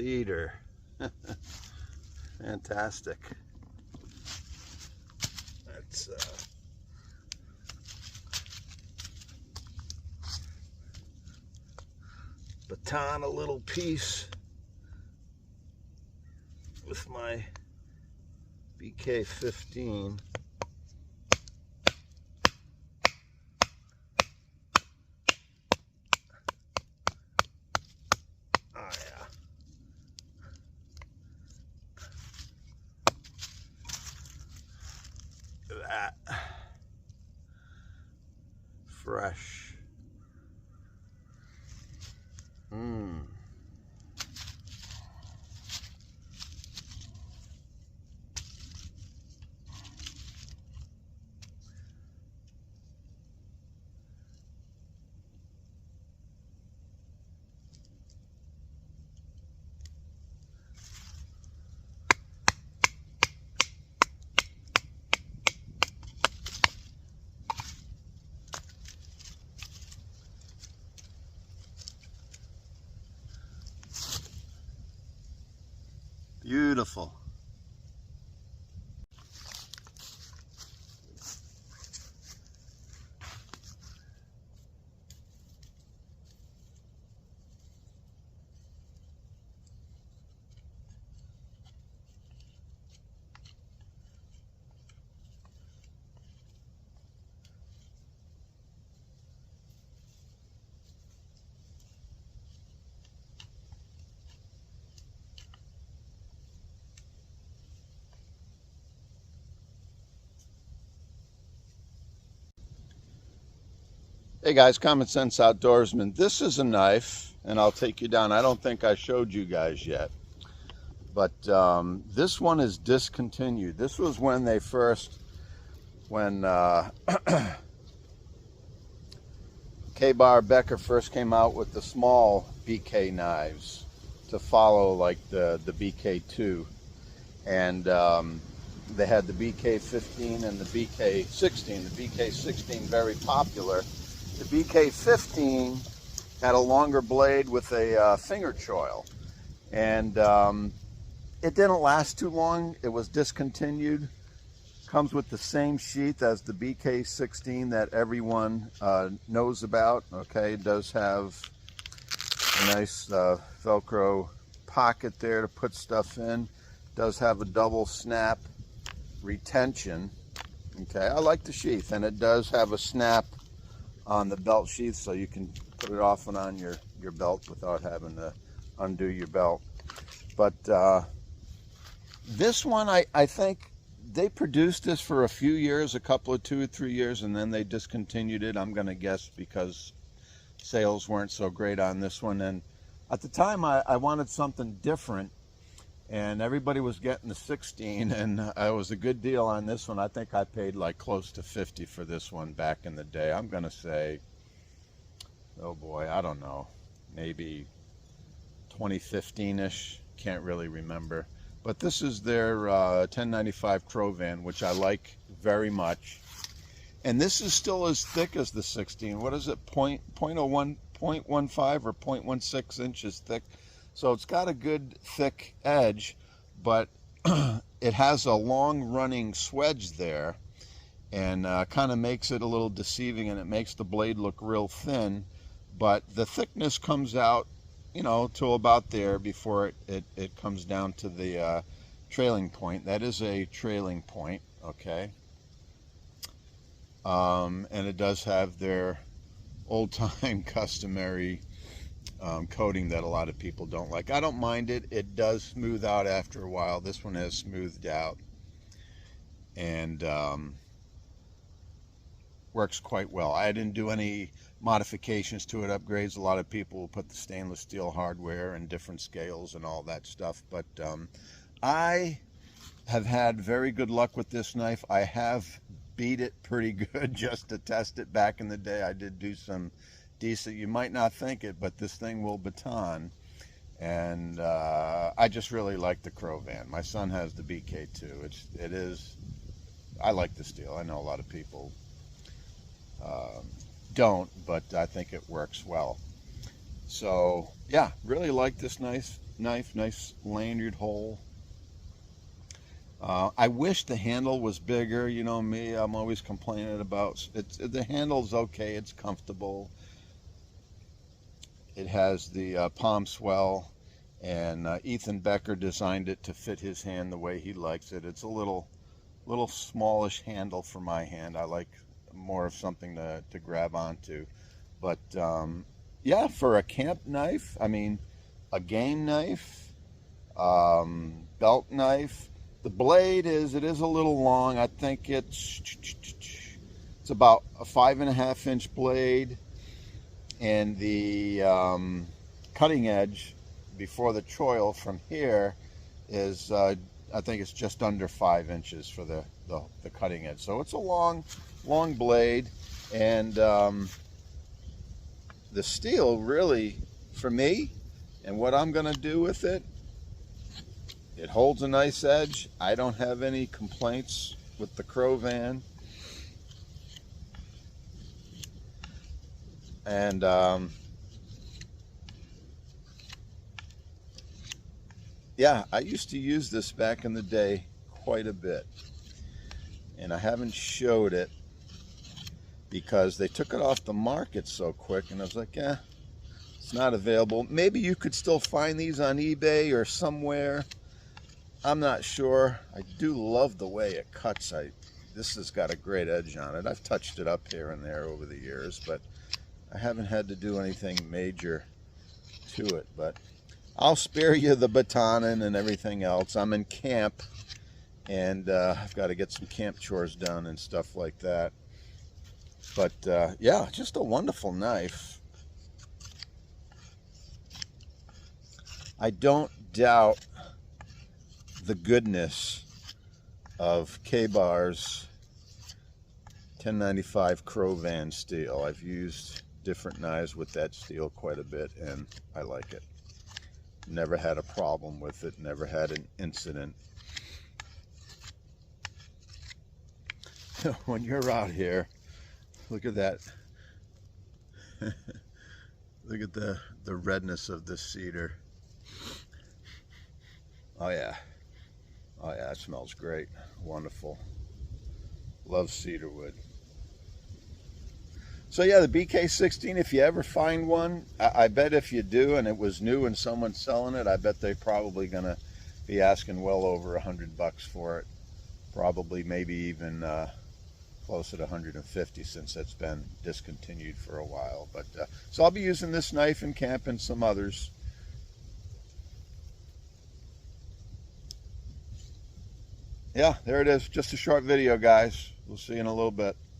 cedar. Fantastic. That's baton a little piece with my BK15. Oh yeah. Look at that. Fresh. Beautiful. Hey guys, Common Sense Outdoorsman. This is a knife, and I'll take you down. I don't think I showed you guys yet, but this one is discontinued. This was when they first, when Kabar Becker first came out with the small BK knives to follow like the BK2, and they had the BK15 and the BK16. The BK16 very popular. The BK15 had a longer blade with a finger choil, and it didn't last too long. It was discontinued. Comes with the same sheath as the BK16 that everyone knows about. Okay, it does have a nice Velcro pocket there to put stuff in. It does have a double snap retention. Okay, I like the sheath, and it does have a snap on the belt sheath, so you can put it off and on your belt without having to undo your belt. But this one, I think they produced this for a few years, a couple of 2 or 3 years, and then they discontinued it. I'm gonna guess because sales weren't so great on this one. And at the time I wanted something different, and everybody was getting the 16, and it was a good deal on this one. I think I paid like close to 50 for this one back in the day. I'm gonna say, oh boy, I don't know, maybe 2015-ish, can't really remember. But this is their 1095 Crovan, which I like very much. And this is still as thick as the 16. What is it, 0.01, 0.15 or 0.16 inches thick? So it's got a good thick edge, but it has a long running swedge there, and kind of makes it a little deceiving, and it makes the blade look real thin. But the thickness comes out, you know, to about there before it comes down to the trailing point. That is a trailing point, okay? And it does have their old-time customary coating that a lot of people don't like. I don't mind it. It does smooth out after a while. This one has smoothed out, and works quite well. I didn't do any modifications to it, upgrades. A lot of people will put the stainless steel hardware and different scales and all that stuff, but I have had very good luck with this knife. I have beat it pretty good just to test it. Back in the day I did do some decent, you might not think it, but this thing will baton, and I just really like the Crovan. My son has the BK2. It is, I like the steel. I know a lot of people don't, but I think it works well. So yeah, really like this knife. knife, nice lanyard hole. I wish the handle was bigger. You know me, I'm always complaining about the handle's okay, it's comfortable. It has the palm swell, and Ethan Becker designed it to fit his hand the way he likes it. It's a little smallish handle for my hand. I like more of something to grab onto. But yeah, for a camp knife, I mean, a game knife, belt knife. The blade it is a little long. I think it's about a 5.5 inch blade, and the cutting edge before the choil from here is I think it's just under 5 inches for the cutting edge. So it's a long blade, and the steel really, for me, and what I'm gonna do with it, it holds a nice edge. I don't have any complaints with the Crowvan. And yeah, I used to use this back in the day quite a bit, and I haven't showed it because they took it off the market so quick, and I was like, yeah, it's not available. Maybe you could still find these on eBay or somewhere. I'm not sure. I do love the way it cuts. This has got a great edge on it. I've touched it up here and there over the years, but I haven't had to do anything major to it. But I'll spare you the batoning and everything else. I'm in camp, and I've got to get some camp chores done and stuff like that. But yeah, just a wonderful knife. I don't doubt the goodness of Kabar's 1095 Crowvan steel. I've used different knives with that steel quite a bit, and I like it. Never had a problem with it, never had an incident. When you're out here, look at that. Look at the redness of this cedar. Oh yeah. Oh yeah, it smells great. Wonderful. Love cedar wood. So yeah, the BK15, if you ever find one, I bet if you do and it was new and someone's selling it, I bet they're probably gonna be asking well over $100 for it. Probably maybe even closer to 150 since it's been discontinued for a while. But so I'll be using this knife in camp and some others. Yeah, there it is. Just a short video, guys. We'll see you in a little bit.